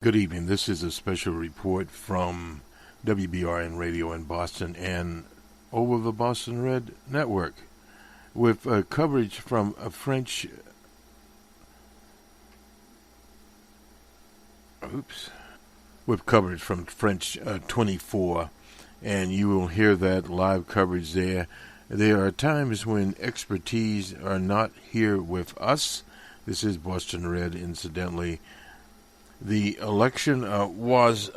Good evening. This is a special report from WBRN Radio in Boston and over the Boston Red Network with coverage from French with coverage from French 24, and you will hear that live coverage there. There are times when expertise are not here with us. This is Boston Red, incidentally. The election was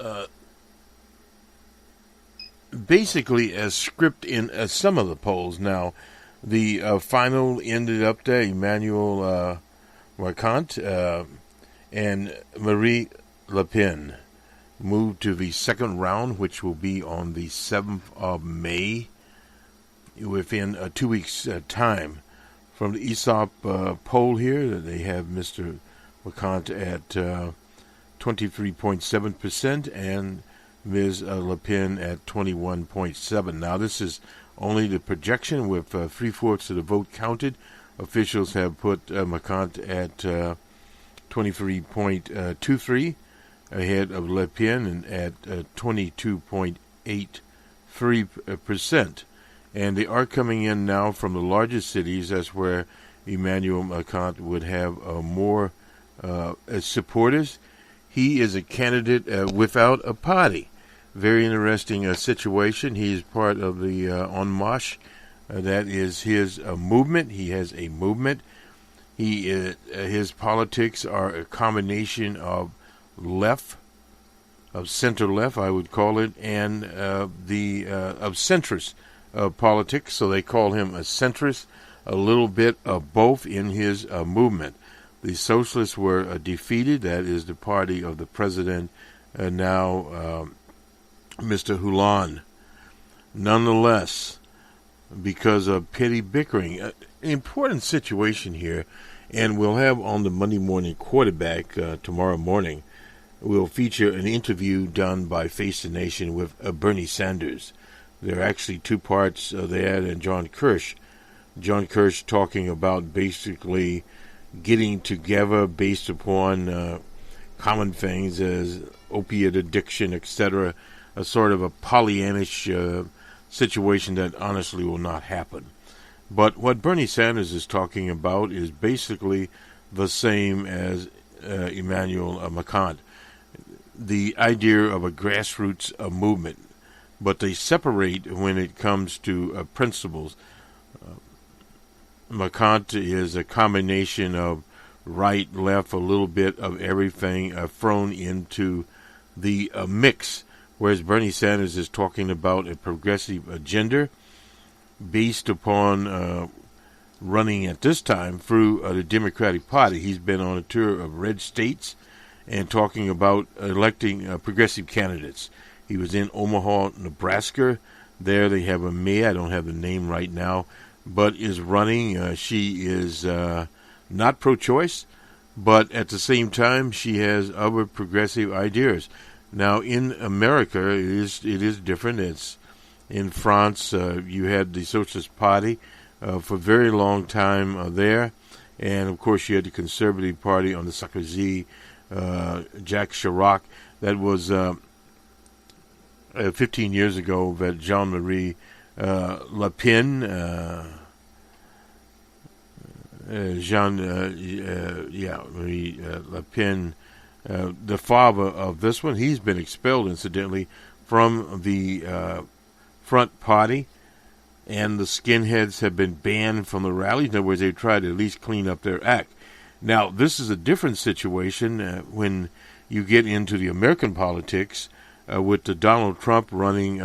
basically as scripted in some of the polls. Now, the final ended up there. Emmanuel Macron and Marie Le Pen moved to the second round, which will be on the 7th of May, within 2 weeks' time. From the ESOP poll here, they have Mr. Macron at 23.7% and Ms. Le Pen at 21.7%. Now, this is only the projection with 3/4 of the vote counted. Officials have put Macron at 23.23%, ahead of Le Pen and at 22.83%. And they are coming in now from the largest cities. That's where Emmanuel Macron would have more supporters. He is a candidate without a party. Very interesting situation. He is part of the en-marche. That is his movement. He has a movement. His politics are a combination of left, of center-left, I would call it, and of centrist politics. So they call him a centrist, a little bit of both in his movement. The socialists were defeated. That is the party of the president now, Mr. Hollande. Nonetheless, because of petty bickering, an important situation here, and we'll have on the Monday Morning Quarterback tomorrow morning, we'll feature an interview done by Face the Nation with Bernie Sanders. There are actually two parts there, and John Kirsch talking about basically getting together based upon common things as opiate addiction, etc., a sort of a Pollyannish situation that honestly will not happen. But what Bernie Sanders is talking about is basically the same as Emmanuel Macron. The idea of a grassroots movement, but they separate when it comes to principles. Macron is a combination of right, left, a little bit of everything thrown into the mix, whereas Bernie Sanders is talking about a progressive agenda based upon running at this time through the Democratic Party. He's been on a tour of red states and talking about electing progressive candidates. He was in Omaha, Nebraska. There they have a mayor, I don't have the name right now, but is running. She is not pro-choice, but at the same time, she has other progressive ideas. Now, in America, it is different. It's in France. You had the Socialist Party for a very long time there, and of course, you had the Conservative Party on the Sarkozy, Jacques Chirac. That was 15 years ago that Jean-Marie Le Pen, Marie Le Pen, the father of this one, he's been expelled, incidentally, from the Front Party, and the skinheads have been banned from the rallies. In other words, they tried to at least clean up their act. Now, this is a different situation when you get into the American politics with the Donald Trump running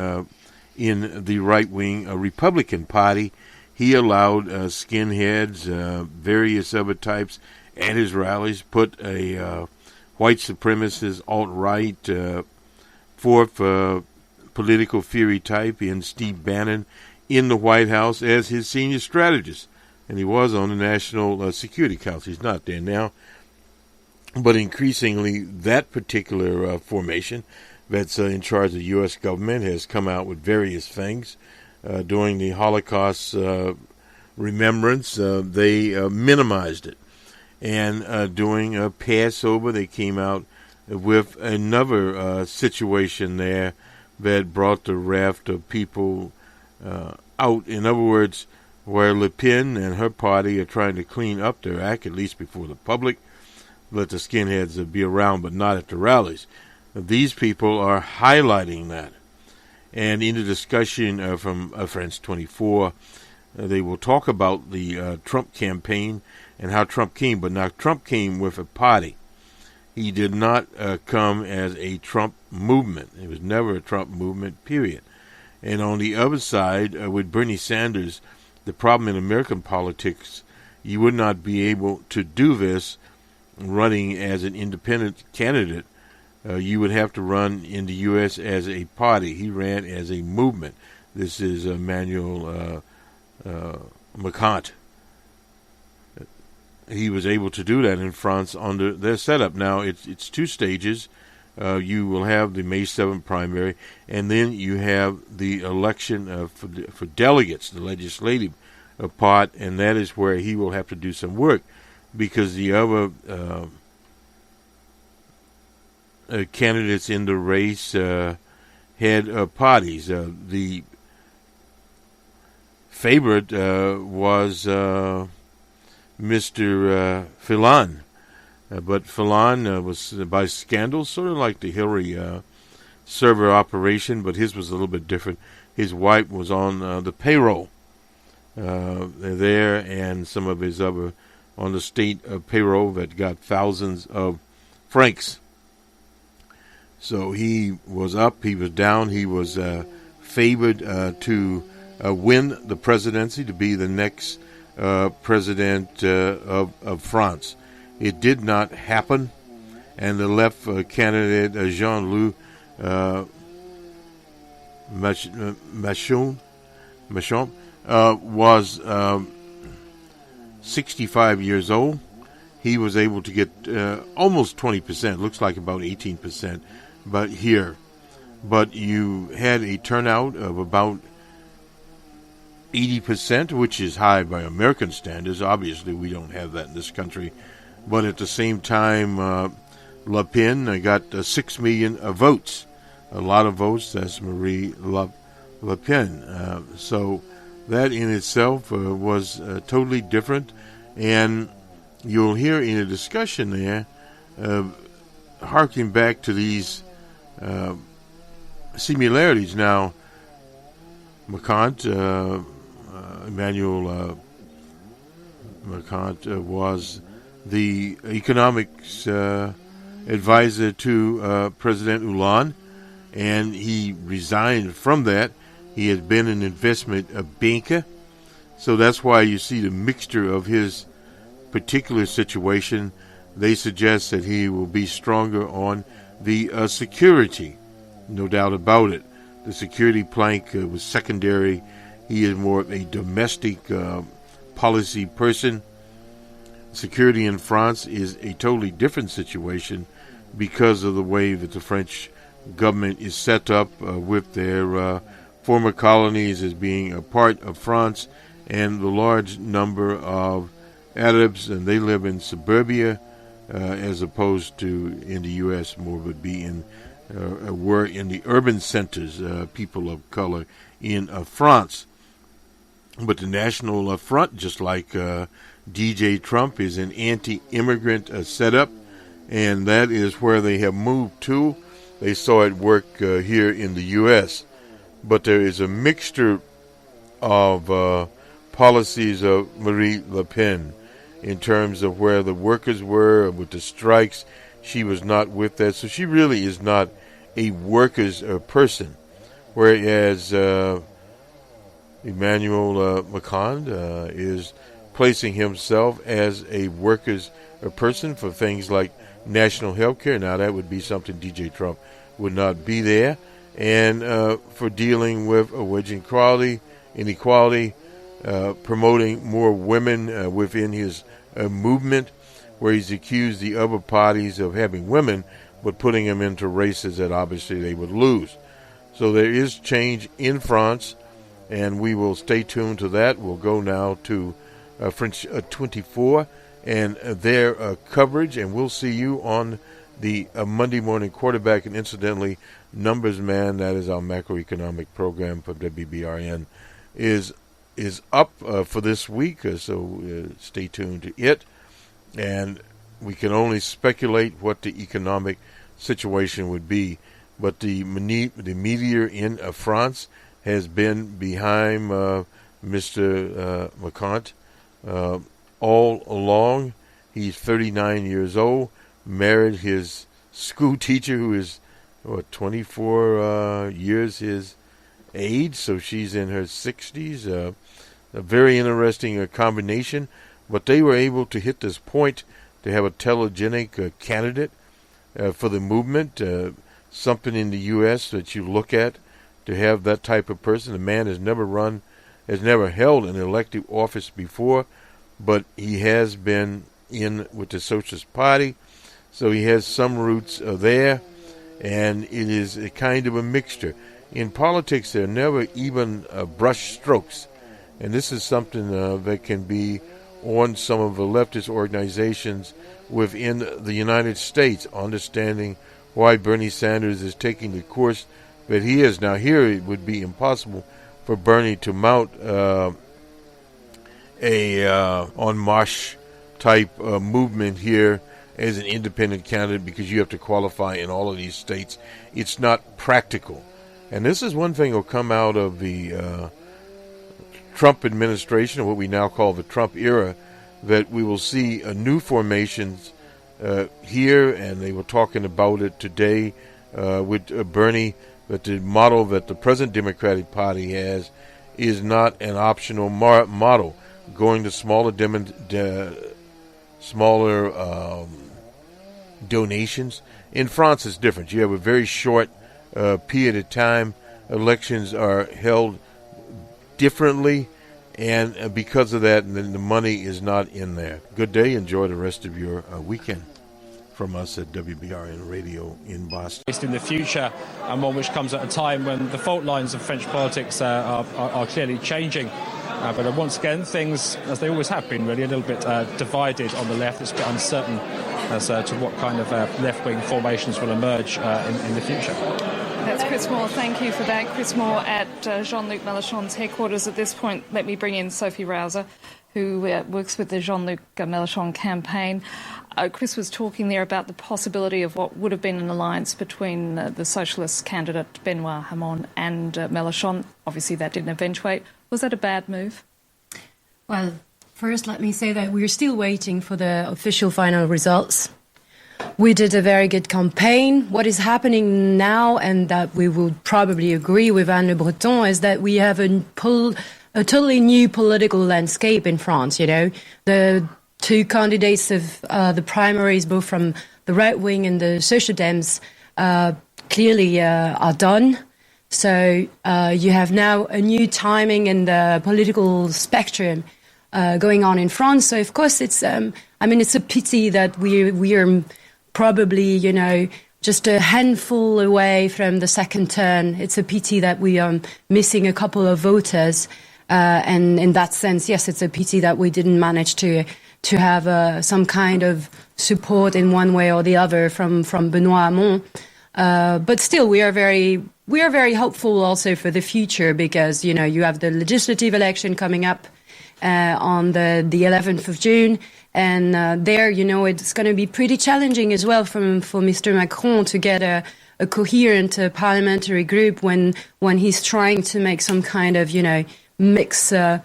in the right-wing Republican Party. He allowed skinheads, various other types, at his rallies, put a white supremacist, alt-right, fourth political theory type in Steve Bannon in the White House as his senior strategist. And he was on the National Security Council. He's not there now. But increasingly, that particular formation that's in charge of the U.S. government has come out with various things. During the Holocaust remembrance, they minimized it. And during Passover, they came out with another situation there that brought the raft of people out. In other words, where Le Pen and her party are trying to clean up their act, at least before the public, let the skinheads be around, but not at the rallies. These people are highlighting that. And in the discussion from France 24, they will talk about the Trump campaign and how Trump came. But now Trump came with a party. He did not come as a Trump movement. It was never a Trump movement, period. And on the other side, with Bernie Sanders, the problem in American politics, you would not be able to do this running as an independent candidate. You would have to run in the U.S. as a party. He ran as a movement. This is Emmanuel Macron. He was able to do that in France under their setup. Now, it's two stages. You will have the May 7th primary, and then you have the election for delegates, the legislative part, and that is where he will have to do some work, because the other candidates in the race had parties. The favorite was Mr. Fillon. But Fillon was, by scandal, sort of like the Hillary server operation, but his was a little bit different. His wife was on the payroll there, and some of his other on the state payroll that got thousands of francs. So he was up, he was down, he was favored to win the presidency, to be the next president of France. It did not happen, and the left candidate, Jean-Luc Mélenchon, was 65 years old. He was able to get almost 20%, looks like about 18%, but here. But you had a turnout of about 80%, which is high by American standards. Obviously, we don't have that in this country. But at the same time, Le Pen got 6 million votes. A lot of votes. That's Marie Le Pen. So that in itself was totally different. And you'll hear in a discussion there, harking back to these similarities. Now, Emmanuel Macron was the economics advisor to President Hollande, and he resigned from that. He had been an investment banker, so that's why you see the mixture of his particular situation. They suggest that he will be stronger on the security, no doubt about it. The security plank was secondary. He is more of a domestic policy person. Security in France is a totally different situation because of the way that the French government is set up with their former colonies as being a part of France, and the large number of Arabs, and they live in suburbia as opposed to in the U.S. more would be in were in the urban centers, people of color in France. But the National Front, just like DJ Trump, is an anti-immigrant setup, and that is where they have moved to. They saw it work here in the U.S., but there is a mixture of policies of Marie Le Pen in terms of where the workers were with the strikes. She was not with that, so she really is not a workers' person, whereas Emmanuel Macron is placing himself as a workers' person for things like national health care. Now, that would be something DJ Trump would not be there. And for dealing with wage inequality, promoting more women within his movement, where he's accused the other parties of having women, but putting them into races that obviously they would lose. So there is change in France, and we will stay tuned to that. We'll go now to French 24 and their coverage, and we'll see you on the Monday morning quarterback and incidentally numbers man, that is our macroeconomic program for WBRN, is up for this week, so stay tuned to it. And we can only speculate what the economic situation would be. But the meteor in France has been behind Mr. Macron all along. He's 39 years old, married his school teacher who is 24 years his age, so she's in her 60s. A very interesting combination, but they were able to hit this point to have a telegenic candidate for the movement, something in the U.S. that you look at to have that type of person. The man has never held an elective office before, but he has been in with the Socialist Party, so he has some roots there, and it is a kind of a mixture. In politics, there are never even brush strokes, and this is something that can be on some of the leftist organizations within the United States, understanding why Bernie Sanders is taking the course that he is. Now, here it would be impossible for Bernie to mount a en-marche type movement here as an independent candidate because you have to qualify in all of these states. It's not practical. And this is one thing that will come out of the Trump administration, or what we now call the Trump era, that we will see new formations here, and they were talking about it today with Bernie, that the model that the present Democratic Party has is not an optional model. Going to smaller donations. In France, it's different. You have a very short period of time. Elections are held differently, and because of that, then the money is not in there. Good day. Enjoy the rest of your weekend from us at WBRN Radio in Boston. In the future, and one which comes at a time when the fault lines of French politics are clearly changing. But once again, things, as they always have been, really a little bit divided on the left. It's a bit uncertain as to what kind of left-wing formations will emerge in the future. That's Chris Moore. Thank you for that. Chris Moore at Jean-Luc Mélenchon's headquarters. At this point, let me bring in Sophie Rauser, who works with the Jean-Luc Mélenchon campaign. Chris was talking there about the possibility of what would have been an alliance between the socialist candidate Benoît Hamon and Mélenchon. Obviously, that didn't eventuate. Was that a bad move? Well, first, let me say that we're still waiting for the official final results. We did a very good campaign. What is happening now, and that we would probably agree with Anne Le Breton, is that we have a totally new political landscape in France, you know. The two candidates of the primaries, both from the right wing and the Social Dems, clearly are done. So you have now a new timing in the political spectrum going on in France. So, of course, it's a pity that we are probably, you know, just a handful away from the second turn. It's a pity that we are missing a couple of voters. And in that sense, yes, it's a pity that we didn't manage to have some kind of support in one way or the other from Benoît Hamon. But still, we are very hopeful also for the future because, you know, you have the legislative election coming up on the 11th of June. And there, you know, it's going to be pretty challenging as well for Mr. Macron to get a coherent parliamentary group when he's trying to make some kind of, you know, mix of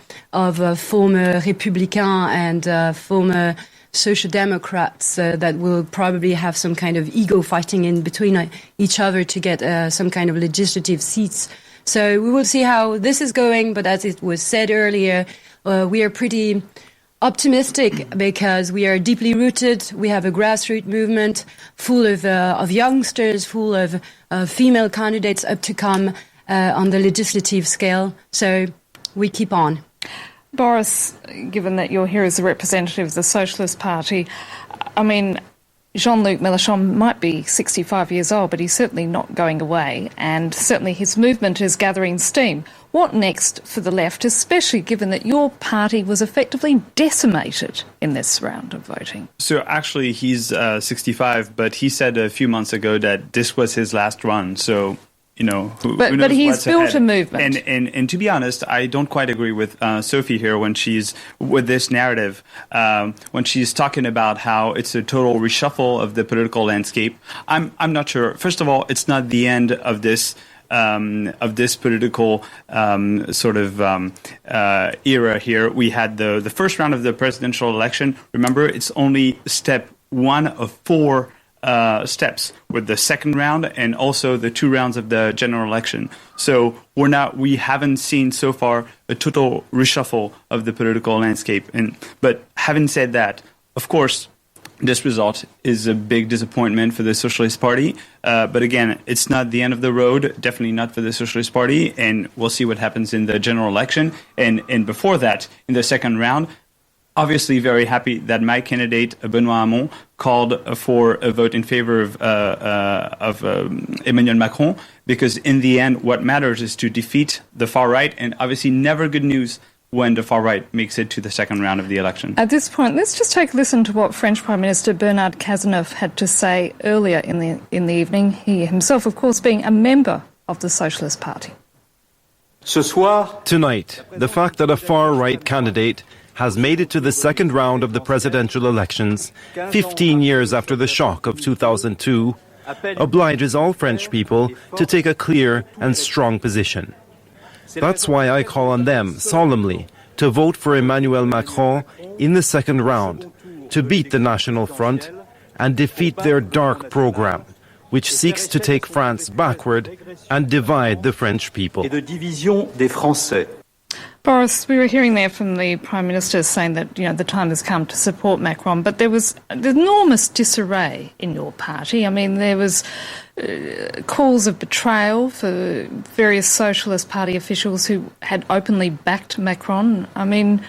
former Républicains and former Social Democrats that will probably have some kind of ego fighting in between each other to get some kind of legislative seats. So we will see how this is going. But as it was said earlier, we are pretty optimistic because we are deeply rooted. We have a grassroots movement full of youngsters, full of female candidates up to come on the legislative scale. So we keep on. Boris, given that you're here as a representative of the Socialist Party, I mean, Jean-Luc Mélenchon might be 65 years old, but he's certainly not going away, and certainly his movement is gathering steam. What next for the left, especially given that your party was effectively decimated in this round of voting? So actually he's 65, but he said a few months ago that this was his last run. So, who knows but he's built ahead. a movement. And to be honest, I don't quite agree with Sophie here when she's with this narrative, when she's talking about how it's a total reshuffle of the political landscape. I'm not sure. First of all, it's not the end of this political era here. We had the first round of the presidential election. Remember, it's only step one of four steps, with the second round and also the 2 rounds of the general election. So we haven't seen so far a total reshuffle of the political landscape. But having said that, of course, this result is a big disappointment for the Socialist Party. But again, it's not the end of the road, definitely not for the Socialist Party. And we'll see what happens in the general election. And before that, in the second round, obviously very happy that my candidate, Benoît Hamon, called for a vote in favor of Emmanuel Macron, because in the end, what matters is to defeat the far right, and obviously never good news when the far right makes it to the second round of the election. At this point, let's just take a listen to what French Prime Minister Bernard Cazeneuve had to say earlier in the evening, he himself, of course, being a member of the Socialist Party. Tonight, the fact that a far-right candidate has made it to the second round of the presidential elections, 15 years after the shock of 2002, obliges all French people to take a clear and strong position. That's why I call on them solemnly to vote for Emmanuel Macron in the second round, to beat the National Front and defeat their dark program, which seeks to take France backward and divide the French people. Boris, we were hearing there from the Prime Minister saying that, the time has come to support Macron, but there was enormous disarray in your party. I mean, there was calls of betrayal for various Socialist Party officials who had openly backed Macron. I mean,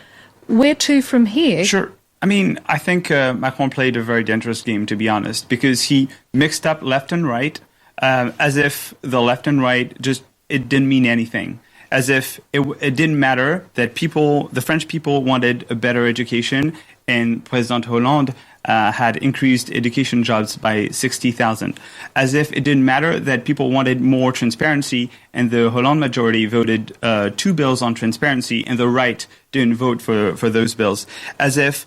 where to from here? Sure. I mean, I think Macron played a very dangerous game, to be honest, because he mixed up left and right as if the left and right it didn't mean anything. As if it didn't matter that the French people wanted a better education, and President Hollande had increased education jobs by 60,000. As if it didn't matter that people wanted more transparency, and the Hollande majority voted 2 bills on transparency, and the right didn't vote for those bills. As if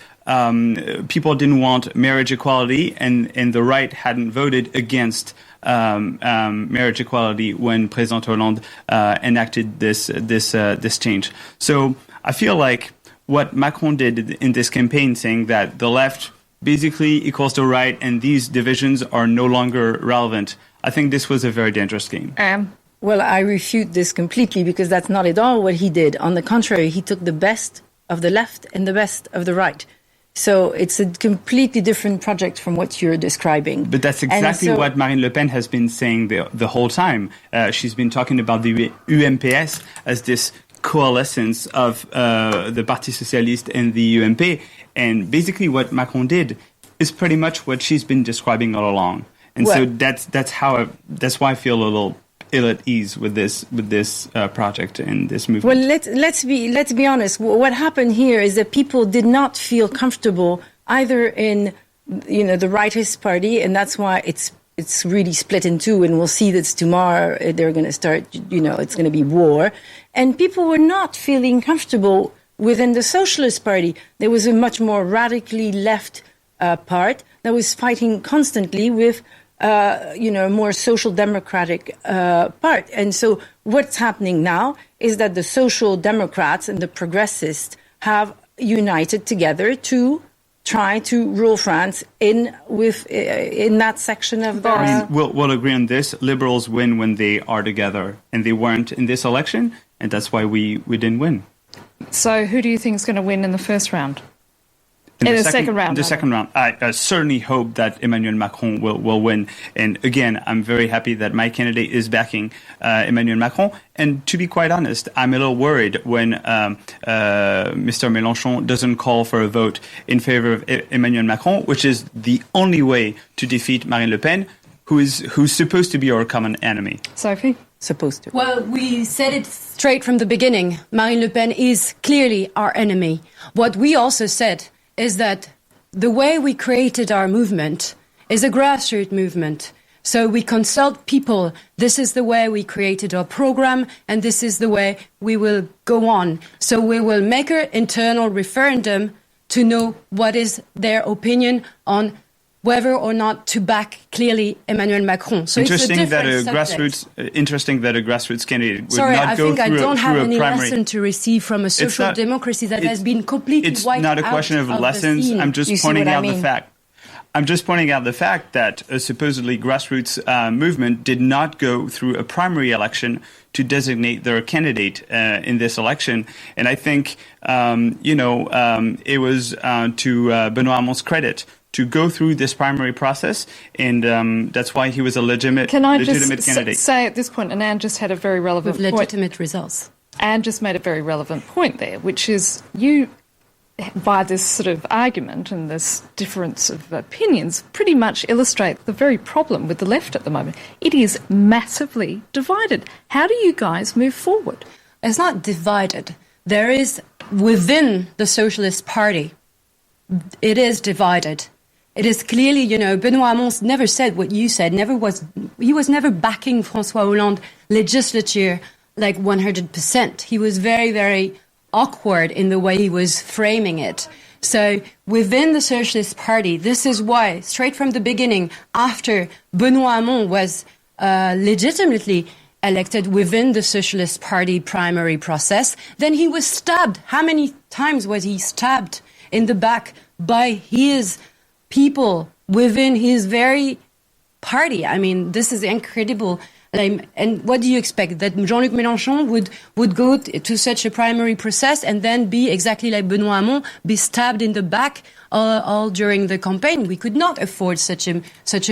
people didn't want marriage equality, and the right hadn't voted against marriage equality when President Hollande enacted this change. So I feel like what Macron did in this campaign, saying that the left basically equals the right and these divisions are no longer relevant, I think this was a very dangerous game. Well, I refute this completely, because that's not at all what he did. On the contrary, he took the best of the left and the best of the right. So it's a completely different project from what you're describing. But that's exactly what Marine Le Pen has been saying the whole time. She's been talking about the UMPS as this coalescence of the Parti Socialiste and the UMP. And basically what Macron did is pretty much what she's been describing all along. And so that's why I feel a little ill at ease with this project and this movement. Well, let's be honest. What happened here is that people did not feel comfortable either in the rightist party, and that's why it's really split in two. And we'll see that tomorrow they're going to start. It's going to be war, and people were not feeling comfortable within the Socialist Party. There was a much more radically left part that was fighting constantly with more social democratic part. And so what's happening now is that the social democrats and the progressists have united together to try to rule France in that section of the... I mean, we'll agree on this. Liberals win when they are together, and they weren't in this election, and that's why we didn't win. So who do you think is going to win in the first round? In the second round. In the second round. I certainly hope that Emmanuel Macron will win. And again, I'm very happy that my candidate is backing Emmanuel Macron. And to be quite honest, I'm a little worried when Mr. Mélenchon doesn't call for a vote in favor of Emmanuel Macron, which is the only way to defeat Marine Le Pen, who's supposed to be our common enemy. Sophie? Supposed to. Well, we said it straight from the beginning. Marine Le Pen is clearly our enemy. What we also said is that the way we created our movement is a grassroots movement. So we consult people. This is the way we created our program, and this is the way we will go on. So we will make an internal referendum to know what is their opinion on whether or not to back clearly Emmanuel Macron. So interesting it's a that a subject. grassroots candidate would Sorry, not I go think I don't have any primary. lesson to receive from a social democracy that has been completely wiped out. It's not a question of lessons. I'm just pointing out the fact. I'm just pointing out the fact that a supposedly grassroots movement did not go through a primary election to designate their candidate in this election. And I think, it was to Benoît Hamon's credit to go through this primary process, and that's why he was a legitimate candidate. Can I just say at this point, and Anne just had a very relevant point. Legitimate results. Anne just made a very relevant point there, which is you, by this sort of argument and this difference of opinions, pretty much illustrate the very problem with the left at the moment. It is massively divided. How do you guys move forward? It's not divided. There is, within the Socialist Party, it is divided. It is clearly, Benoît Hamon never said what you said. He was never backing François Hollande legislature like 100%. He was very, very awkward in the way he was framing it. So within the Socialist Party, this is why, straight from the beginning, after Benoît Hamon was legitimately elected within the Socialist Party primary process, then he was stabbed. How many times was he stabbed in the back by his people within his very party? I mean, this is incredible. And what do you expect? That Jean-Luc Mélenchon would go to such a primary process and then be exactly like Benoît Hamon, be stabbed in the back all during the campaign? We could not afford such a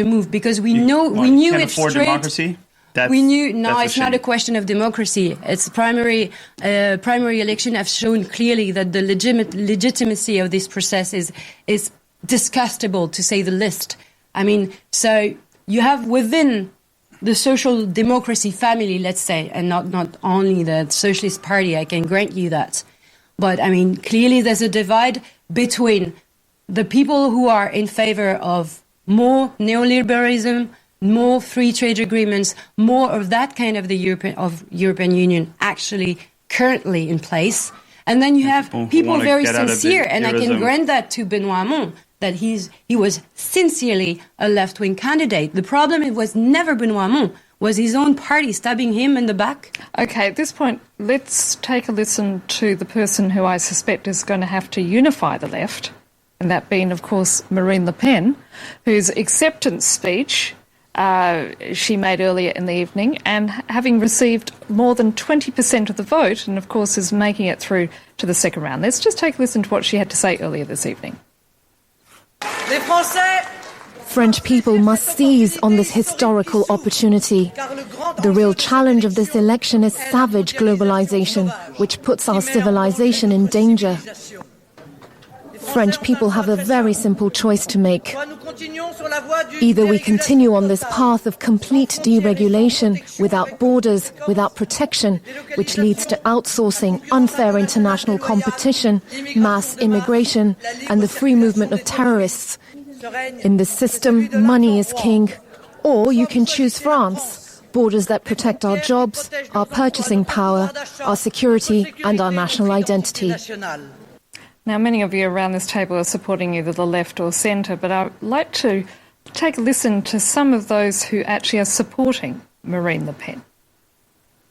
move because we knew it straight. Democracy? It's not a question of democracy. It's primary election have shown clearly that the legitimacy of this process is disgustable, to say the least. I mean, so you have within the social democracy family, let's say, and not only the Socialist Party, I can grant you that. But, I mean, clearly there's a divide between the people who are in favor of more neoliberalism, more free trade agreements, more of that kind of the European Union actually currently in place. And then you have people very sincere, and I can grant that to Benoît Hamon, that he was sincerely a left-wing candidate. The problem it was never Benoît Hamon, was his own party stabbing him in the back. Okay, at this point, let's take a listen to the person who I suspect is going to have to unify the left, and that being, of course, Marine Le Pen, whose acceptance speech she made earlier in the evening, and having received more than 20% of the vote, and of course is making it through to the second round. Let's just take a listen to what she had to say earlier this evening. French people must seize on this historical opportunity. The real challenge of this election is savage globalization, which puts our civilization in danger. French people have a very simple choice to make. Either we continue on this path of complete deregulation, without borders, without protection, which leads to outsourcing, unfair international competition, mass immigration, and the free movement of terrorists. In this system, money is king. Or you can choose France, borders that protect our jobs, our purchasing power, our security, and our national identity. Now, many of you around this table are supporting either the left or centre, but I'd like to take a listen to some of those who actually are supporting Marine Le Pen.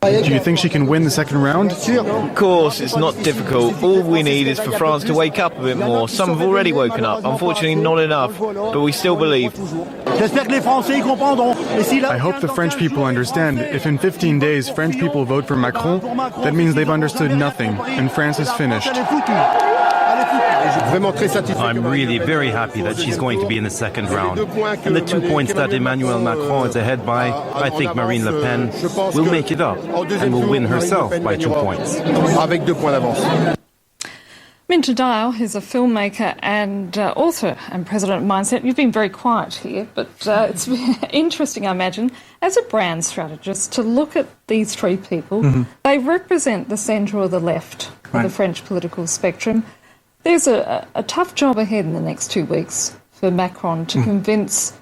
Do you think she can win the second round? Of course, it's not difficult. All we need is for France to wake up a bit more. Some have already woken up. Unfortunately, not enough, but we still believe. I hope the French people understand. If in 15 days French people vote for Macron, that means they've understood nothing, and France is finished. I'm really very happy that she's going to be in the second round. And the 2 points that Emmanuel Macron is ahead by, I think Marine Le Pen will make it up and will win herself by 2 points. Minter Dial is a filmmaker and author and president of Mindset. You've been very quiet here, but it's interesting, I imagine, as a brand strategist, to look at these three people. Mm-hmm. They represent the centre or the left of the French political spectrum. There's a tough job ahead in the next 2 weeks for Macron to convince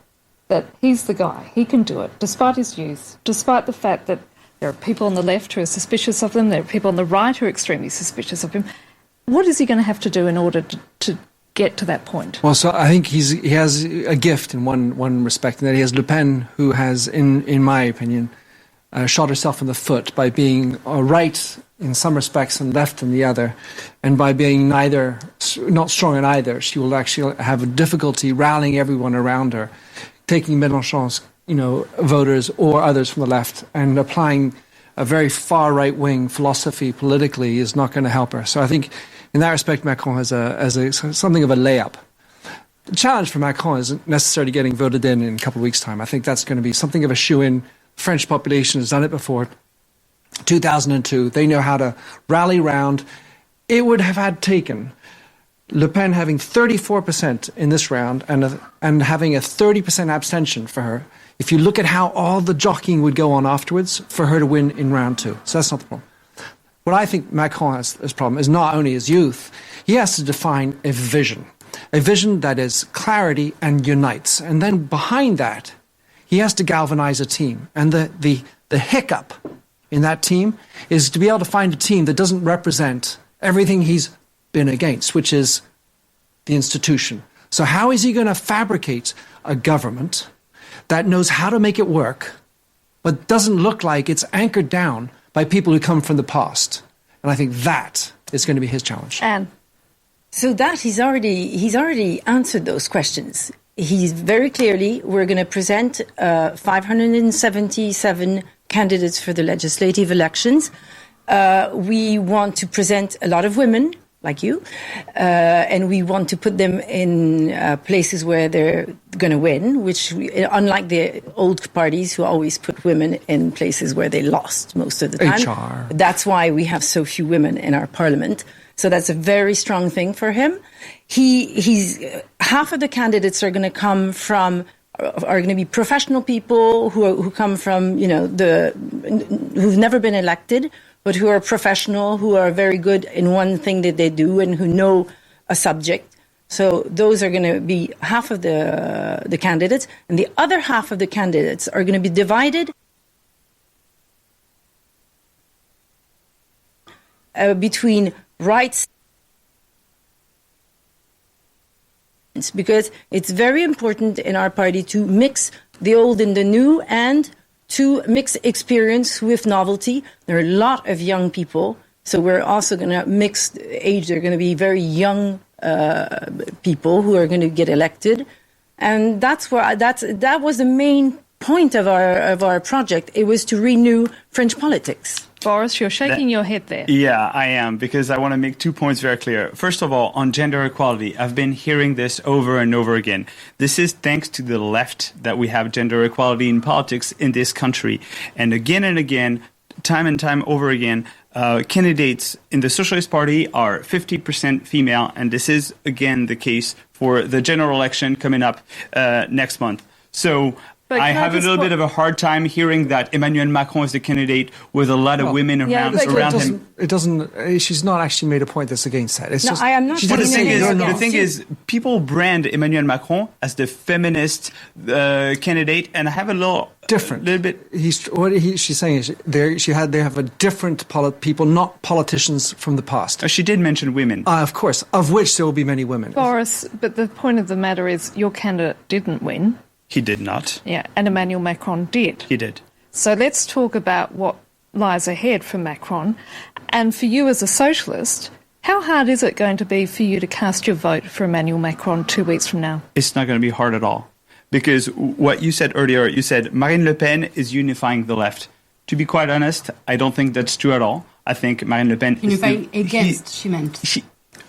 that he's the guy. He can do it, despite his youth, despite the fact that there are people on the left who are suspicious of them, there are people on the right who are extremely suspicious of him. What is he going to have to do in order to get to that point? Well, so I think he has a gift in one respect, in that he has Le Pen, who has, in my opinion, shot herself in the foot by being right in some respects and left in the other, and by being not strong in either. She will actually have a difficulty rallying everyone around her, taking Mélenchon's voters or others from the left, and applying a very far right-wing philosophy politically is not going to help her. So I think in that respect, Macron has something of a layup. The challenge for Macron isn't necessarily getting voted in a couple of weeks' time. I think that's going to be something of a shoe-in. The French population has done it before. 2002, they know how to rally round. It would have had taken Le Pen having 34% in this round and having a 30% abstention for her. If you look at how all the jockeying would go on afterwards, for her to win in round two. So that's not the problem. What I think Macron has as problem is not only his youth, he has to define a vision that is clarity and unites. And then behind that, he has to galvanize a team. And the hiccup in that team is to be able to find a team that doesn't represent everything he's been against, which is the institution. So how is he going to fabricate a government that knows how to make it work, but doesn't look like it's anchored down by people who come from the past? And I think that is going to be his challenge. And so that he's already answered those questions. He's very clearly, we're going to present 577 candidates for the legislative elections. We want to present a lot of women, like you, and we want to put them in places where they're going to win, which, unlike the old parties who always put women in places where they lost most of the time. HR. That's why we have so few women in our parliament. So that's a very strong thing for him. He's half of the candidates are going to be professional people who come from, who've never been elected, but who are professional, who are very good in one thing that they do and who know a subject. So those are going to be half of the candidates. And the other half of the candidates are going to be divided between rights, because it's very important in our party to mix the old and the new and to mix experience with novelty. There are a lot of young people, so we're also going to mix age. They're going to be very young people who are going to get elected, and that was the main point of our project. It was to renew French politics. Boris, you're shaking your head there. Yeah, I am, because I want to make 2 points very clear. First of all, on gender equality, I've been hearing this over and over again. This is thanks to the left that we have gender equality in politics in this country. And again, time and time over again, candidates in the Socialist Party are 50% female, and this is, again, the case for the general election coming up next month. So I have a little bit of a hard time hearing that Emmanuel Macron is the candidate with a lot of women around him. It doesn't. She's not actually made a point that's against that. It's just, I am not. But the thing is, people brand Emmanuel Macron as the feminist candidate, and I have a little bit. She's saying is they have a different people, not politicians from the past. She did mention women, of course, of which there will be many women. Boris, but the point of the matter is, your candidate didn't win. He did not. Yeah, and Emmanuel Macron did. He did. So let's talk about what lies ahead for Macron. And for you as a socialist, how hard is it going to be for you to cast your vote for Emmanuel Macron 2 weeks from now? It's not going to be hard at all. Because what you said earlier, you said Marine Le Pen is unifying the left. To be quite honest, I don't think that's true at all. I think Marine Le Pen unifying against, she meant.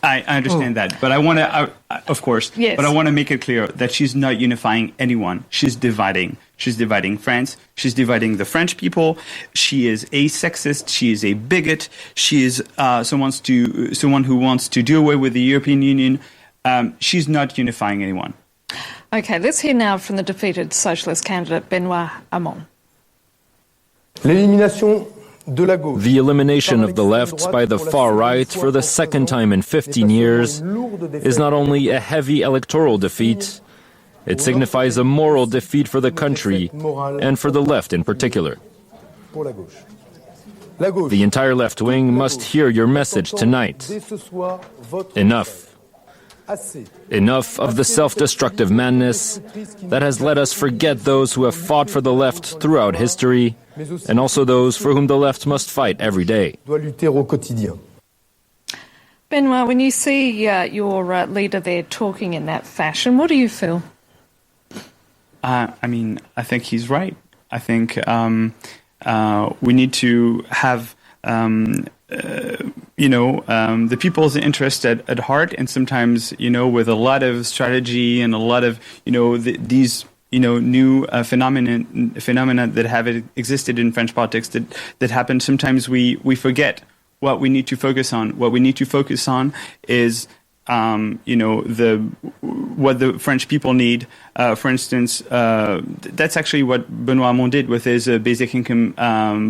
I understand that, but I want to, of course, yes. But I want to make it clear that she's not unifying anyone. She's dividing. She's dividing France. She's dividing the French people. She is a sexist. She is a bigot. She is someone who wants to do away with the European Union. She's not unifying anyone. Okay, let's hear now from the defeated socialist candidate Benoît Hamon. The elimination of the left by the far right for the second time in 15 years is not only a heavy electoral defeat, it signifies a moral defeat for the country and for the left in particular. The entire left wing must hear your message tonight. Enough. Enough of the self-destructive madness that has let us forget those who have fought for the left throughout history, and also those for whom the left must fight every day. Benoît, when you see your leader there talking in that fashion, what do you feel? I think he's right. I think we need to have the people's interest at heart, and sometimes, with a lot of strategy and a lot of, these new phenomena that have existed in French politics that happen. Sometimes we forget what we need to focus on. What we need to focus on is what the French people need. For instance, that's actually what Benoît Hamon did with his basic income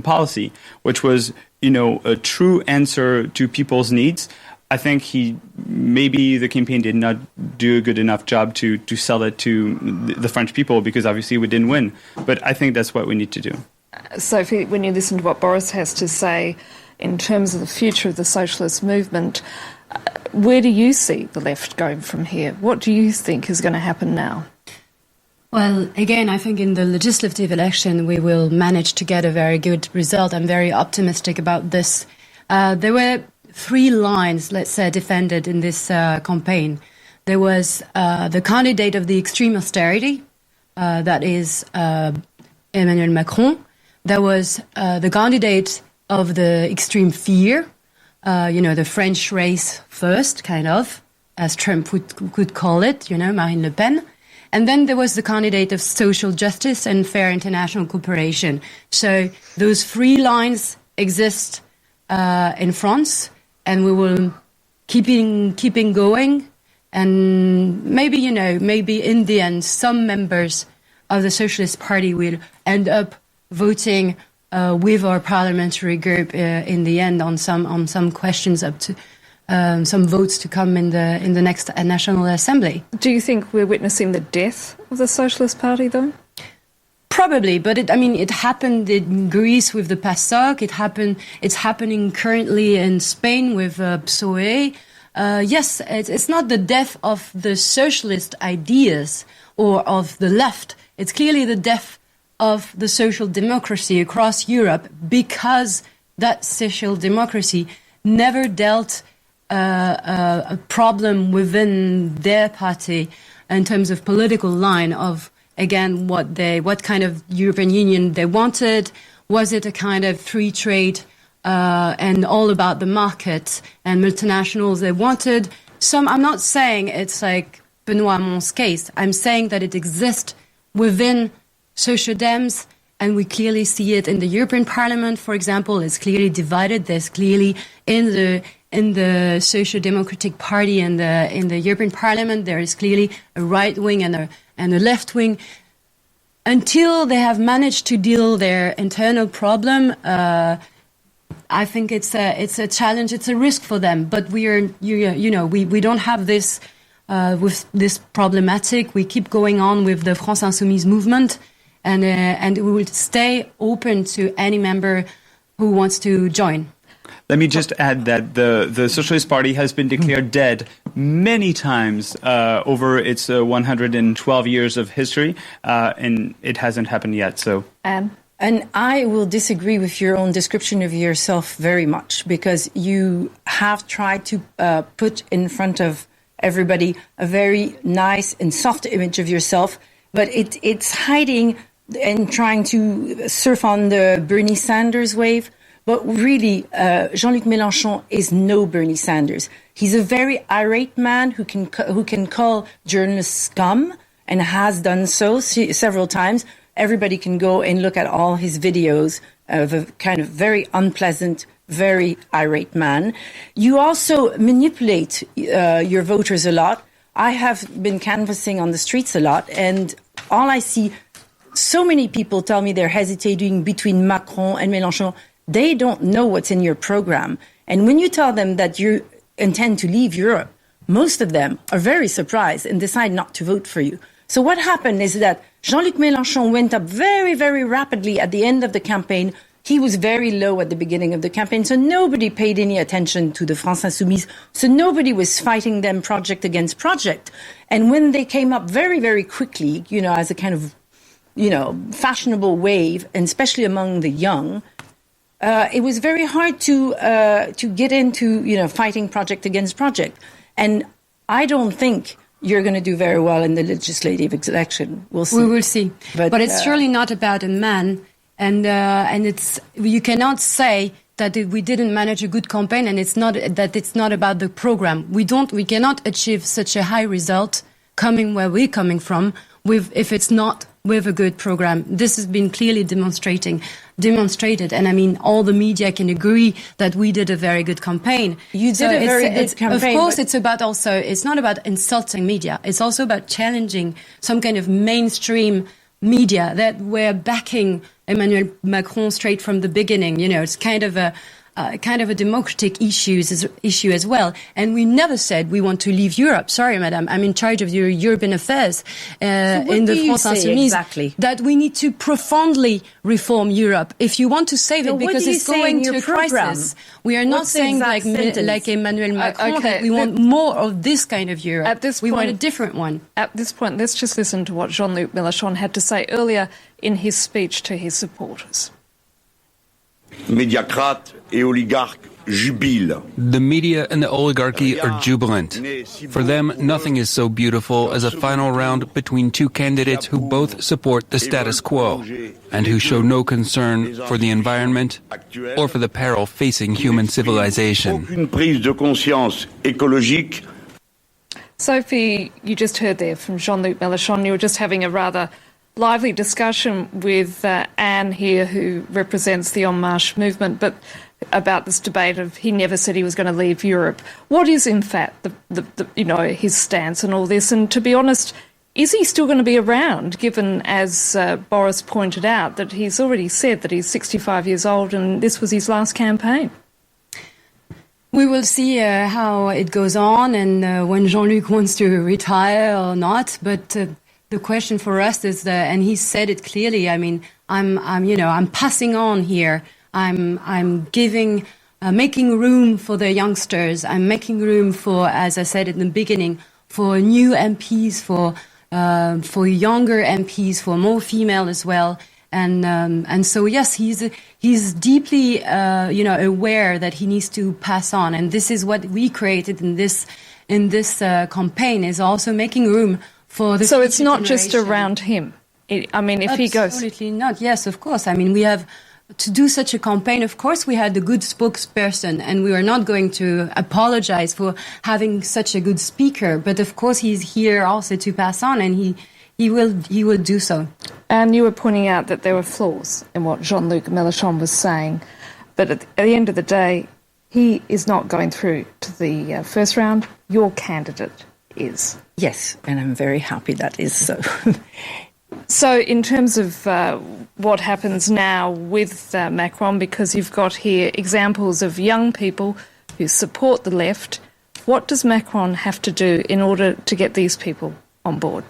policy, which was, a true answer to people's needs. I think maybe the campaign did not do a good enough job to sell it to the French people, because obviously we didn't win. But I think that's what we need to do. Sophie, when you listen to what Boris has to say in terms of the future of the socialist movement, where do you see the left going from here? What do you think is going to happen now? Well, again, I think in the legislative election we will manage to get a very good result. I'm very optimistic about this. There were 3 lines, let's say, defended in this campaign. There was the candidate of the extreme austerity, that is Emmanuel Macron. There was the candidate of the extreme fear, the French race first, kind of, as Trump could call it, Marine Le Pen. And then there was the candidate of social justice and fair international cooperation. So those 3 lines exist in France, and we will keeping going. And maybe, maybe in the end, some members of the Socialist Party will end up voting with our parliamentary group in the end on some questions, up to some votes to come in the next National Assembly. Do you think we're witnessing the death of the Socialist Party, though? Probably, but it happened in Greece with the PASOK. It's happening currently in Spain with PSOE. Yes, it's not the death of the socialist ideas or of the left. It's clearly the death of the social democracy across Europe, because that social democracy never dealt a problem within their party in terms of political line of, again, what kind of European Union they wanted. Was it a kind of free trade and all about the market and multinationals they wanted? I'm not saying it's like Benoît Hamon's case. I'm saying that it exists within Social Dems, and we clearly see it in the European Parliament, for example. It's clearly divided. There's clearly in the Social Democratic Party and in the European Parliament, there is clearly a right wing and a left wing. Until they have managed to deal their internal problem, I think it's a challenge. It's a risk for them. But we don't have this with this problematic. We keep going on with the France Insoumise movement, and we will stay open to any member who wants to join. Let me just add that the Socialist Party has been declared dead many times over its 112 years of history, and it hasn't happened yet. So, Anne? And I will disagree with your own description of yourself very much, because you have tried to put in front of everybody a very nice and soft image of yourself, but it's hiding and trying to surf on the Bernie Sanders wave. But really, Jean-Luc Mélenchon is no Bernie Sanders. He's a very irate man who can call journalists scum and has done so several times. Everybody can go and look at all his videos of a kind of very unpleasant, very irate man. You also manipulate your voters a lot. I have been canvassing on the streets a lot, and all I see, so many people tell me they're hesitating between Macron and Mélenchon. They don't know what's in your program. And when you tell them that you intend to leave Europe, most of them are very surprised and decide not to vote for you. So what happened is that Jean-Luc Mélenchon went up very, very rapidly at the end of the campaign. He was very low at the beginning of the campaign, so nobody paid any attention to the France Insoumise. So nobody was fighting them project against project. And when they came up very, very quickly, as a kind of, fashionable wave, and especially among the young, it was very hard to get into, fighting project against project. And I don't think you're going to do very well in the legislative election. We'll see. We will see. But it's surely not about a man. And you cannot say that we didn't manage a good campaign, and it's not about the program. We cannot achieve such a high result coming where we're coming from if it's not with a good program. This has been clearly demonstrated, and I mean all the media can agree that we did a very good campaigin. You did a very good campaign. Of course, it's not about insulting media. It's also about challenging some kind of mainstream media that were backing Emmanuel Macron straight from the beginning. It's kind of a democratic issue as well. And we never said we want to leave Europe. Sorry, madam, I'm in charge of your European affairs in the France Insoumise. Exactly? That we need to profoundly reform Europe if you want to save it, because it's going to a crisis. We are not saying like Emmanuel Macron that we want more of this kind of Europe. We want a different one. At this point, let's just listen to what Jean-Luc Mélenchon had to say earlier in his speech to his supporters. Médiacrates et oligarques jubilent. The media and the oligarchy are jubilant. For them, nothing is so beautiful as a final round between two candidates who both support the status quo and who show no concern for the environment or for the peril facing human civilization. Aucune prise de conscience écologique. Sophie, you just heard there from Jean-Luc Mélenchon. You were just having a rather lively discussion with Anne here, who represents the en-marche movement, but about this debate of he never said he was going to leave Europe. What is, in fact, his stance and all this? And to be honest, is he still going to be around, given, as Boris pointed out, that he's already said that he's 65 years old and this was his last campaign? We will see how it goes on and when Jean-Luc wants to retire or not, but the question for us is, and he said it clearly. I mean, I'm passing on here. I'm giving, making room for the youngsters. I'm making room for, as I said in the beginning, for new MPs, for younger MPs, for more female as well. And so yes, he's deeply aware that he needs to pass on, and this is what we created in this campaign, is also making room. So it's not just around him. If he goes... Absolutely not. Yes, of course. I mean, we have to do such a campaign. Of course, we had a good spokesperson, and we are not going to apologize for having such a good speaker. But of course, he's here also to pass on, and he will do so. And you were pointing out that there were flaws in what Jean-Luc Mélenchon was saying. But at the end of the day, he is not going through to the first round. Your candidate is. Yes, and I'm very happy that is so. So in terms of what happens now with Macron, because you've got here examples of young people who support the left, what does Macron have to do in order to get these people on board?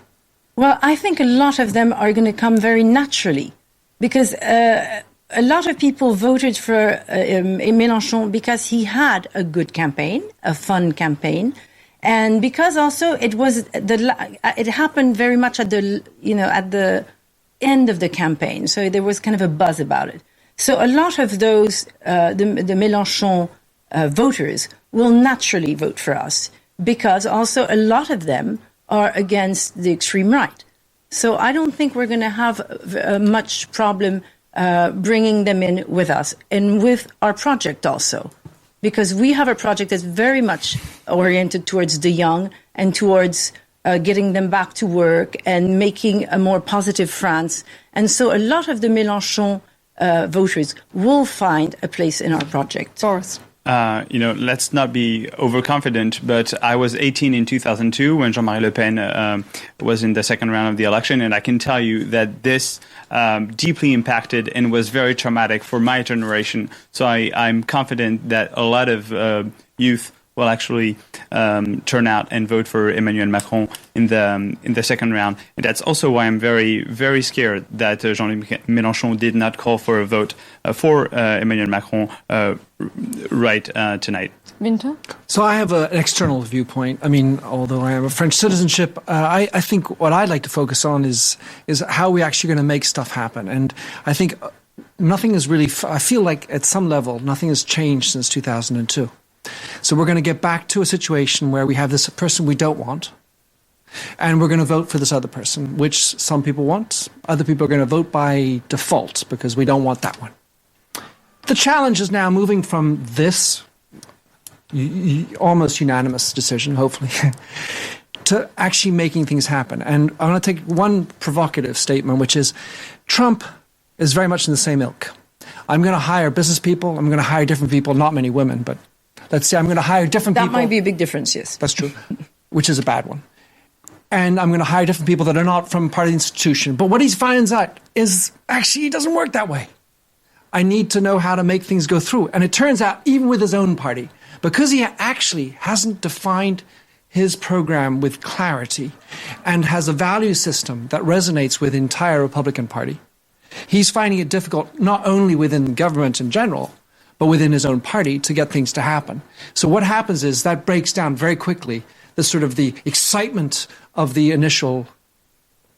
Well, I think a lot of them are going to come very naturally, because a lot of people voted for Mélenchon because he had a good campaign, a fun campaign. And because also it happened very much at the end of the campaign, so there was kind of a buzz about it. So a lot of those the Mélenchon voters will naturally vote for us, because also a lot of them are against the extreme right. So I don't think we're going to have much problem bringing them in with us and with our project also. Because we have a project that's very much oriented towards the young and towards getting them back to work and making a more positive France. And so a lot of the Mélenchon voters will find a place in our project. Boris. Let's not be overconfident, but I was 18 in 2002 when Jean-Marie Le Pen was in the second round of the election, and I can tell you that this deeply impacted and was very traumatic for my generation. So I'm confident that a lot of youth will actually turn out and vote for Emmanuel Macron in the second round. And that's also why I'm very, very scared that Jean-Luc Mélenchon did not call for a vote for Emmanuel Macron tonight. Winter? So I have an external viewpoint. I mean, although I am a French citizenship, I think what I'd like to focus on is how we're actually going to make stuff happen. And I think nothing is really, I feel like at some level, nothing has changed since 2002. So we're going to get back to a situation where we have this person we don't want, and we're going to vote for this other person, which some people want. Other people are going to vote by default because we don't want that one. The challenge is now moving from this almost unanimous decision, hopefully, to actually making things happen. And I want to take one provocative statement, which is Trump is very much in the same ilk. I'm going to hire business people. I'm going to hire different people, not many women, but let's say I'm going to hire different people. That might be a big difference, yes. That's true, which is a bad one. And I'm going to hire different people that are not from part of the institution. But what he finds out is actually it doesn't work that way. I need to know how to make things go through. And it turns out, even with his own party, because he actually hasn't defined his program with clarity and has a value system that resonates with the entire Republican Party, he's finding it difficult not only within government in general, but within his own party to get things to happen. So what happens is that breaks down very quickly. The sort of the excitement of the initial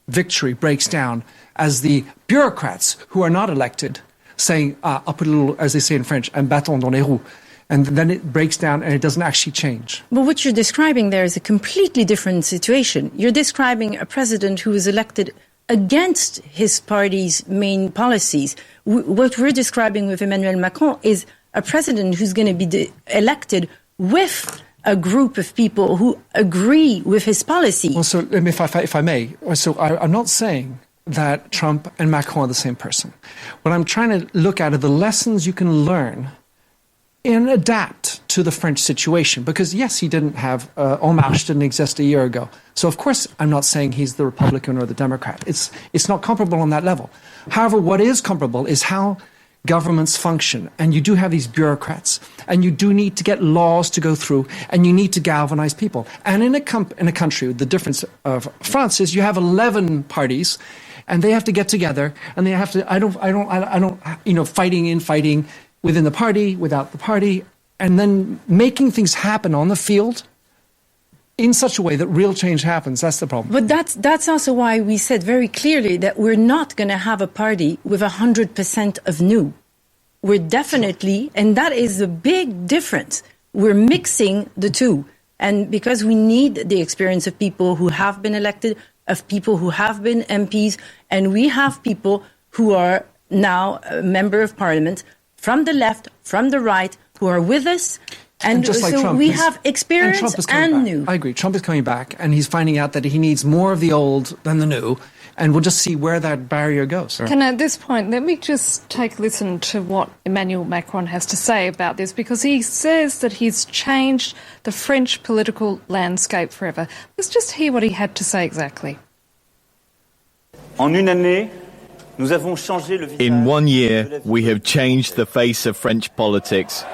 victory breaks down as the bureaucrats who are not elected saying, I'll put a little, as they say in French, un bâton dans les roues. And then it breaks down and it doesn't actually change. But what you're describing there is a completely different situation. You're describing a president who was elected against his party's main policies. What we're describing with Emmanuel Macron is a president who's going to be elected with a group of people who agree with his policy. Well, so if I may, so I'm not saying that Trump and Macron are the same person. What I'm trying to look at are the lessons you can learn and adapt to the French situation. Because yes, he didn't have, en-marche didn't exist a year ago. So of course, I'm not saying he's the Republican or the Democrat. It's not comparable on that level. However, what is comparable is how governments function. And you do have these bureaucrats. And you do need to get laws to go through. And you need to galvanize people. And in a country, the difference of France is you have 11 parties. And they have to get together. And they have to, fighting within the party, without the party, and then making things happen on the field in such a way that real change happens. That's the problem. But that's also why we said very clearly that we're not going to have a party with 100% of new. We're definitely, and that is a big difference, we're mixing the two. And because we need the experience of people who have been elected, of people who have been MPs, and we have people who are now a member of parliament from the left, from the right, who are with us. And just like so Trump, we have experience and new. I agree. Trump is coming back, and he's finding out that he needs more of the old than the new. And we'll just see where that barrier goes. Can at this point, let me just take a listen to what Emmanuel Macron has to say about this, because he says that he's changed the French political landscape forever. Let's just hear what he had to say exactly. In 1 year, we have changed the face of French politics.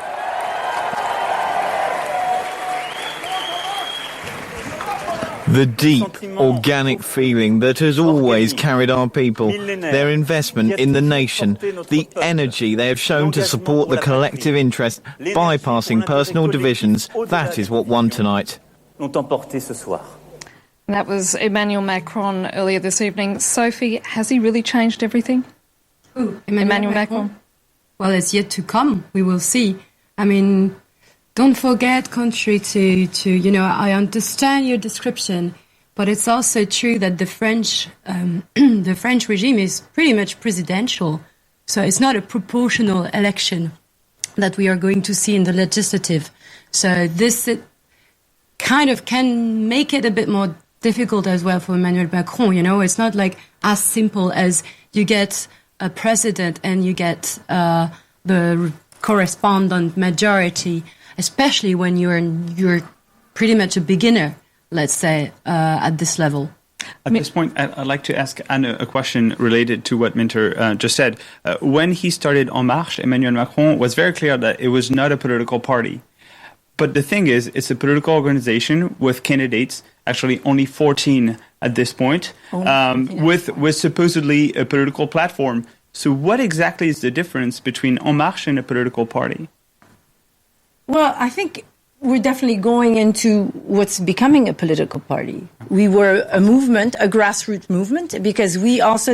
The deep, organic feeling that has always carried our people, their investment in the nation, the energy they have shown to support the collective interest, bypassing personal divisions, that is what won tonight. That was Emmanuel Macron earlier this evening. Sophie, has he really changed everything? Who? Emmanuel Macron? Well, it's yet to come. We will see. I mean, don't forget, contrary to I understand your description, but it's also true that the French regime is pretty much presidential. So it's not a proportional election that we are going to see in the legislative. So this kind of can make it a bit more difficult as well for Emmanuel Macron. You know, it's not like as simple as you get a president and you get the correspondent majority, especially when you're pretty much a beginner, let's say, at this level. At this point, I'd like to ask Anne a question related to what Minter just said. When he started En Marche, Emmanuel Macron was very clear that it was not a political party. But the thing is, it's a political organization with candidates, actually only 14 at this point, with supposedly a political platform. So what exactly is the difference between En Marche and a political party? Well, I think we're definitely going into what's becoming a political party. We were a movement, a grassroots movement, because we also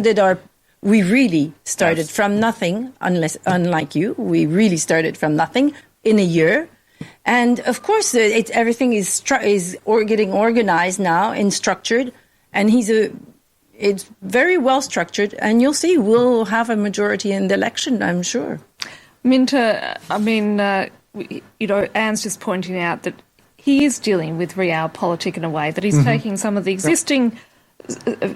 we really started from nothing, unlike you. We really started from nothing in a year. And of course, everything is getting organized now and structured. And it's very well structured. And you'll see we'll have a majority in the election, I'm sure. Minter, Anne's just pointing out that he is dealing with realpolitik in a way, that he's taking some of the existing,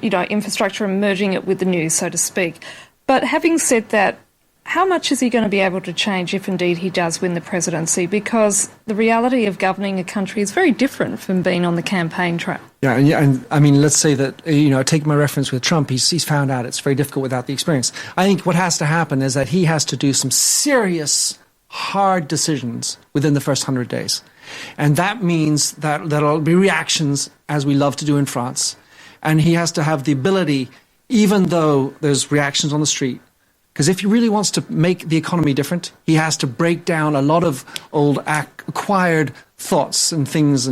infrastructure and merging it with the new, so to speak. But having said that, how much is he going to be able to change if indeed he does win the presidency? Because the reality of governing a country is very different from being on the campaign trail. Yeah, and I mean, let's say that, take my reference with Trump, he's found out it's very difficult without the experience. I think what has to happen is that he has to do some serious, hard decisions within the first 100 days. And that means that there'll be reactions, as we love to do in France. And he has to have the ability, even though there's reactions on the street, because if he really wants to make the economy different, he has to break down a lot of old acquired thoughts and things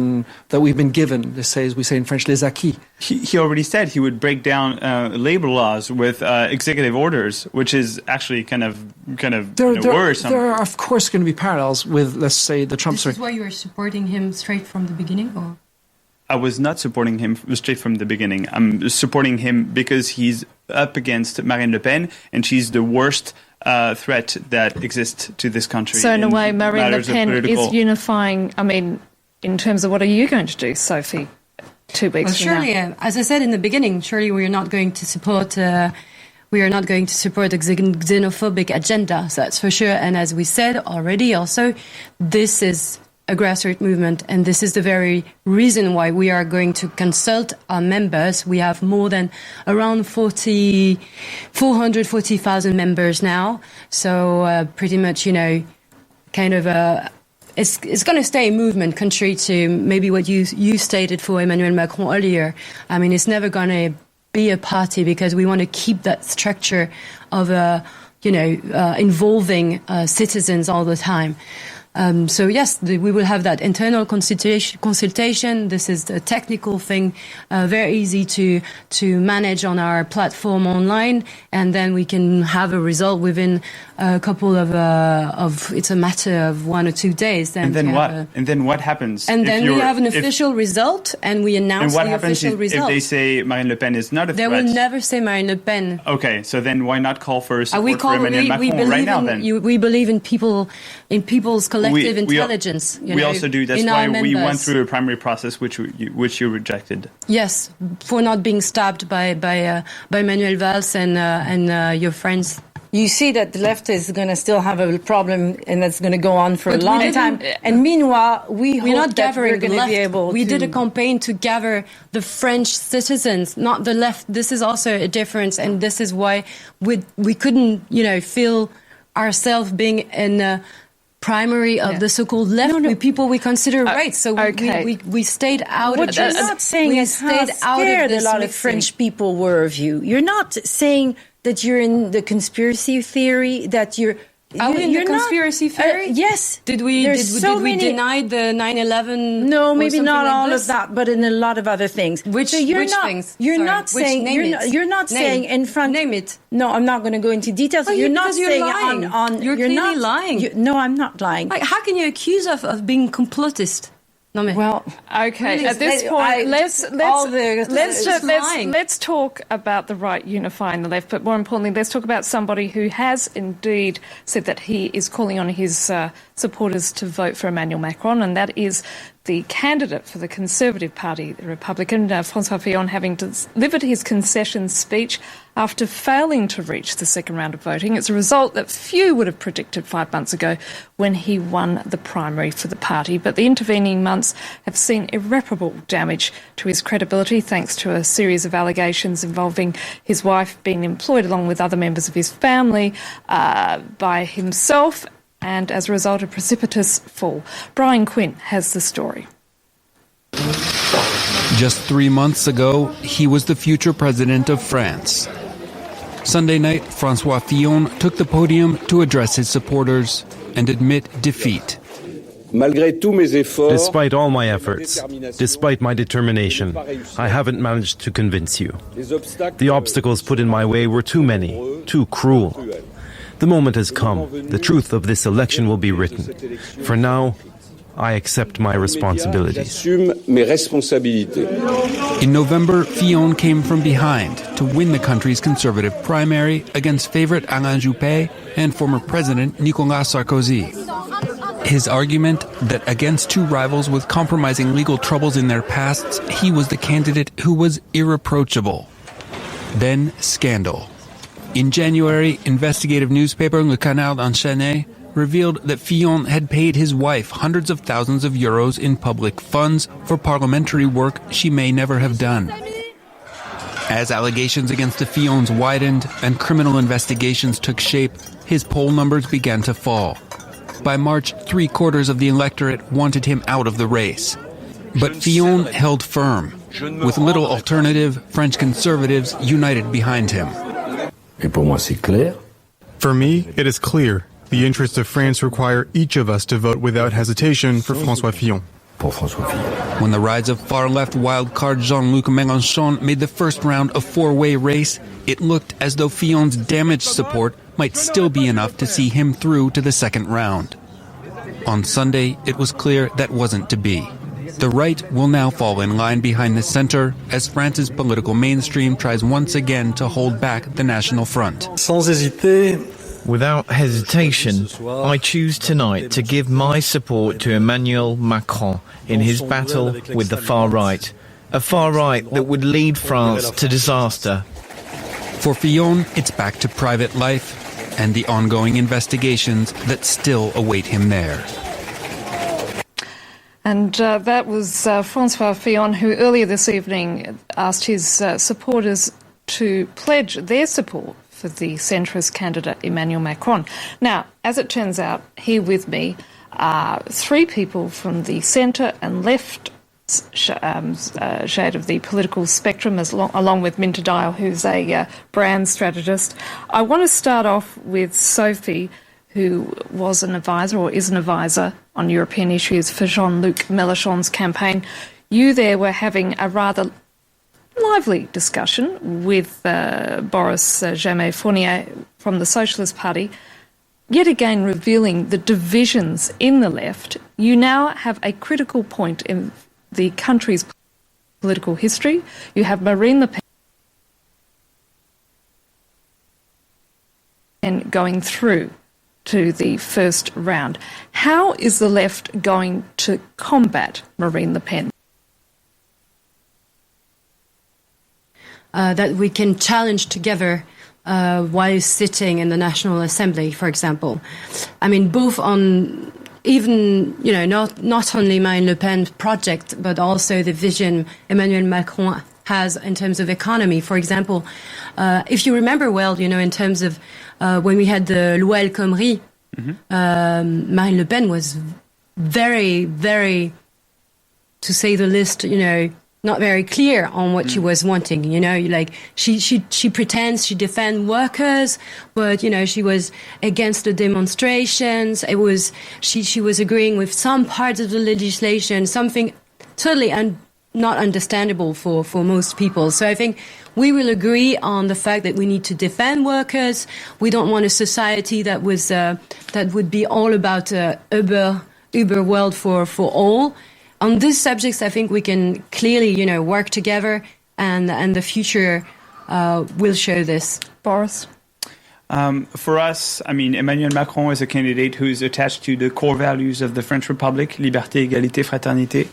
that we've been given, as we say in French, les acquis. He already said he would break down labor laws with executive orders, which is actually kind of worrisome. There are, of course, going to be parallels with, let's say, the Trump... This is why you were supporting him straight from the beginning, or...? I was not supporting him straight from the beginning. I'm supporting him because he's up against Marine Le Pen, and she's the worst threat that exists to this country. So in a way, Marine Le Pen is unifying, in terms of what are you going to do, Sophie, 2 weeks from surely, now? as I said in the beginning, surely we are not going to support... We are not going to support a xenophobic agenda, so that's for sure. And as we said already also, this is a grassroots movement, and this is the very reason why we are going to consult our members. We have more than around 440,000 members now, so pretty much, it's going to stay a movement, contrary to maybe what you stated for Emmanuel Macron earlier. I mean, it's never going to be a party, because we want to keep that structure of involving citizens all the time. So yes, we will have that internal consultation. This is the technical thing, very easy to manage on our platform online, and then we can have a result within a couple of it's a matter of 1 or 2 days. And then what happens? And then we have an official result, and we announce the official result. If they say Marine Le Pen is not a threat? They will never say Marine Le Pen. Okay, so then why not call for support for Emmanuel Macron right now then? We believe in people's collective intelligence. We also do. That's why we went through a primary process, which you rejected. Yes, for not being stabbed by Manuel Valls and your friends. You see that the left is going to still have a problem, and that's going to go on for a long time. And meanwhile, we're not gathering the left. We did a campaign to gather the French citizens, not the left. This is also a difference, and this is why we couldn't, feel ourselves being in a primary of the so-called left with people we consider right. So we stayed out of this. What you're not saying is how scared a lot of French people were of you. You're not saying that you're in the conspiracy theory, that you're... Are we in the conspiracy theory? Yes. Did we deny the 9/11? No, maybe not all of that, but in a lot of other things. Which things? You're not saying in front. Name it. No, I'm not going to go into details. You're not saying lying. You're clearly lying. No, I'm not lying. How can you accuse us of being complotist? Well, okay. Really, at this point, let's talk about the right unifying the left, but more importantly, let's talk about somebody who has indeed said that he is calling on his supporters to vote for Emmanuel Macron, and that is the candidate for the Conservative Party, the Republican, François Fillon, having delivered his concession speech after failing to reach the second round of voting. It's a result that few would have predicted 5 months ago when he won the primary for the party. But the intervening months have seen irreparable damage to his credibility thanks to a series of allegations involving his wife being employed along with other members of his family by himself, and as a result, a precipitous fall. Brian Quinn has the story. Just 3 months ago, he was the future president of France. Sunday night, François Fillon took the podium to address his supporters and admit defeat. Despite all my efforts, despite my determination, I haven't managed to convince you. The obstacles put in my way were too many, too cruel. The moment has come. The truth of this election will be written. For now, I accept my responsibilities. In November, Fillon came from behind to win the country's conservative primary against favorite Alain Juppé and former president Nicolas Sarkozy. His argument that against two rivals with compromising legal troubles in their pasts, he was the candidate who was irreproachable. Then scandal. In January, investigative newspaper Le Canard Enchaîné revealed that Fillon had paid his wife hundreds of thousands of euros in public funds for parliamentary work she may never have done. As allegations against the Fillons widened and criminal investigations took shape, his poll numbers began to fall. By March, 3/4 of the electorate wanted him out of the race. But Fillon held firm. With little alternative, French conservatives united behind him. For me, it is clear. The interests of France require each of us to vote without hesitation for François Fillon. When the rise of far-left wildcard Jean-Luc Mélenchon made the first round a four-way race, it looked as though Fillon's damaged support might still be enough to see him through to the second round. On Sunday, it was clear that wasn't to be. The right will now fall in line behind the center as France's political mainstream tries once again to hold back the National Front. Without hesitation, I choose tonight to give my support to Emmanuel Macron in his battle with the far right, a far right that would lead France to disaster. For Fillon, it's back to private life and the ongoing investigations that still await him there. And that was François Fillon, who earlier this evening asked his supporters to pledge their support for the centrist candidate Emmanuel Macron. Now, as it turns out, here with me are three people from the centre and left shade of the political spectrum, along with Minter Dial, who's a brand strategist. I want to start off with Sophie, who was an advisor or is an advisor on European issues for Jean-Luc Mélenchon's campaign. You there were having a rather lively discussion with Boris Jamais Fournier from the Socialist Party, yet again revealing the divisions in the left. You now have a critical point in the country's political history. You have Marine Le Pen going through to the first round. How is the left going to combat Marine Le Pen? That we can challenge together while sitting in the National Assembly, for example. I mean, both on even, not only Marine Le Pen's project, but also the vision Emmanuel Macron has in terms of economy. For example, if you remember well, in terms of when we had the loi El Khomri, Marine Le Pen was very, very, to say the least, not very clear on what she was wanting, like she pretends she defends workers, but she was against the demonstrations. It was she was agreeing with some parts of the legislation, something totally not understandable for most people. So I think we will agree on the fact that we need to defend workers. We don't want a society that was that would be all about Uber world for all. on these subjects, I think we can clearly, work together, and the future will show this. Boris? For us, Emmanuel Macron is a candidate who's attached to the core values of the French Republic, liberté, égalité, fraternité.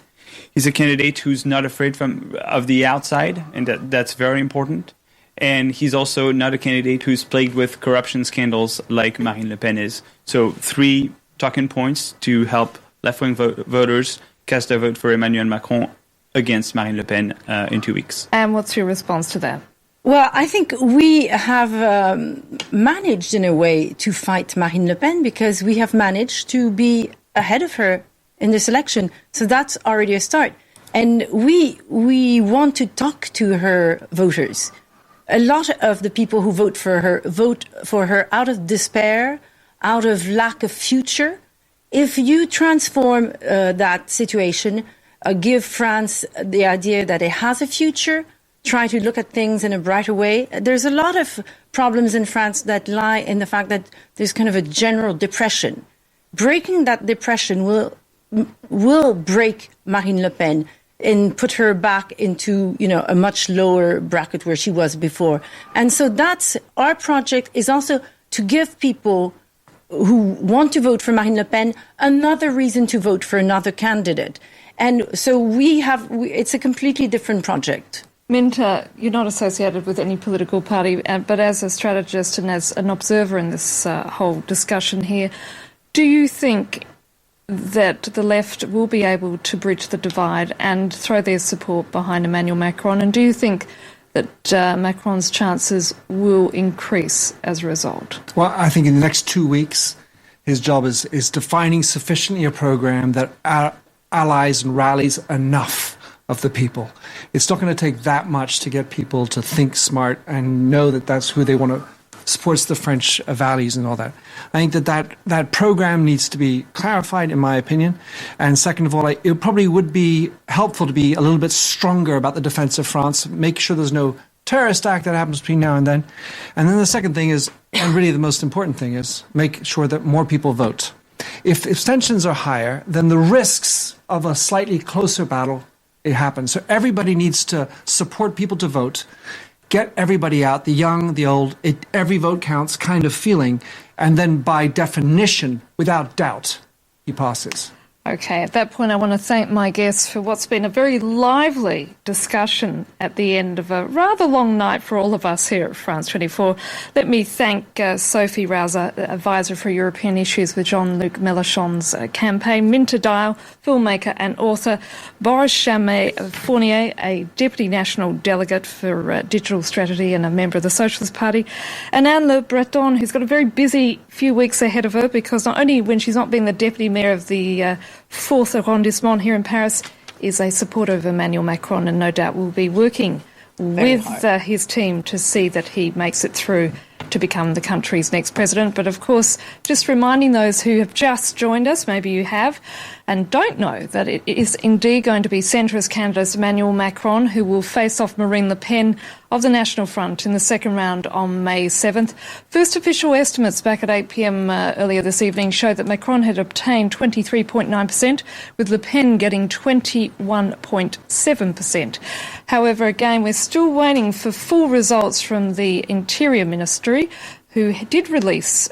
He's a candidate who's not afraid of the outside, and that's very important. And he's also not a candidate who's plagued with corruption scandals like Marine Le Pen is. So 3 talking points to help left-wing voters cast their vote for Emmanuel Macron against Marine Le Pen in 2 weeks. And what's your response to that? Well, I think we have managed, in a way, to fight Marine Le Pen because we have managed to be ahead of her in this election. So that's already a start. And we want to talk to her voters. A lot of the people who vote for her out of despair, out of lack of future. If you transform that situation, give France the idea that it has a future, try to look at things in a brighter way. There's a lot of problems in France that lie in the fact that there's kind of a general depression. Breaking that depression will break Marine Le Pen and put her back into, a much lower bracket where she was before. And so that's our project, is also to give people who want to vote for Marine Le Pen another reason to vote for another candidate. And so it's a completely different project. Minta, you're not associated with any political party, but as a strategist and as an observer in this whole discussion here, do you think that the left will be able to bridge the divide and throw their support behind Emmanuel Macron? And do you think that Macron's chances will increase as a result? Well, I think in the next 2 weeks, his job is defining sufficiently a program that allies and rallies enough of the people. It's not going to take that much to get people to think smart and know that that's who they want to supports the French values and all that. I think that program needs to be clarified, in my opinion. And second of all, it probably would be helpful to be a little bit stronger about the defense of France, make sure there's no terrorist act that happens between now and then. And then the second thing is, and really the most important thing is, make sure that more people vote. If tensions are higher, then the risks of a slightly closer battle, it happens. So everybody needs to support people to vote. Get everybody out, the young, the old, every vote counts kind of feeling. And then by definition, without doubt, he passes. Okay, at that point I want to thank my guests for what's been a very lively discussion at the end of a rather long night for all of us here at France 24. Let me thank Sophie Rauser, Advisor for European Issues with Jean-Luc Mélenchon's campaign, Minta Dial, filmmaker and author, Boris Chamet-Fournier, a Deputy National Delegate for Digital Strategy and a member of the Socialist Party, and Anne Le Breton, who's got a very busy few weeks ahead of her because not only when she's not been the Deputy Mayor of the 4th arrondissement here in Paris, is a supporter of Emmanuel Macron and no doubt will be working with his team to see that he makes it through to become the country's next president. But of course, just reminding those who have just joined us, maybe you have, and don't know that it is indeed going to be centrist candidate Emmanuel Macron who will face off Marine Le Pen of the National Front in the second round on May 7th. First official estimates back at 8 p.m. Earlier this evening showed that Macron had obtained 23.9%, with Le Pen getting 21.7%. However, again, we're still waiting for full results from the Interior Ministry, who did release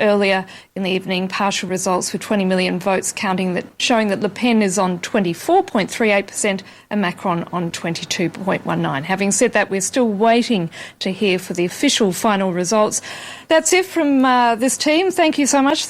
earlier in the evening partial results with 20 million votes showing that Le Pen is on 24.38% and Macron on 22.19%. Having said that, we're still waiting to hear for the official final results. That's it from this team. Thank you so much.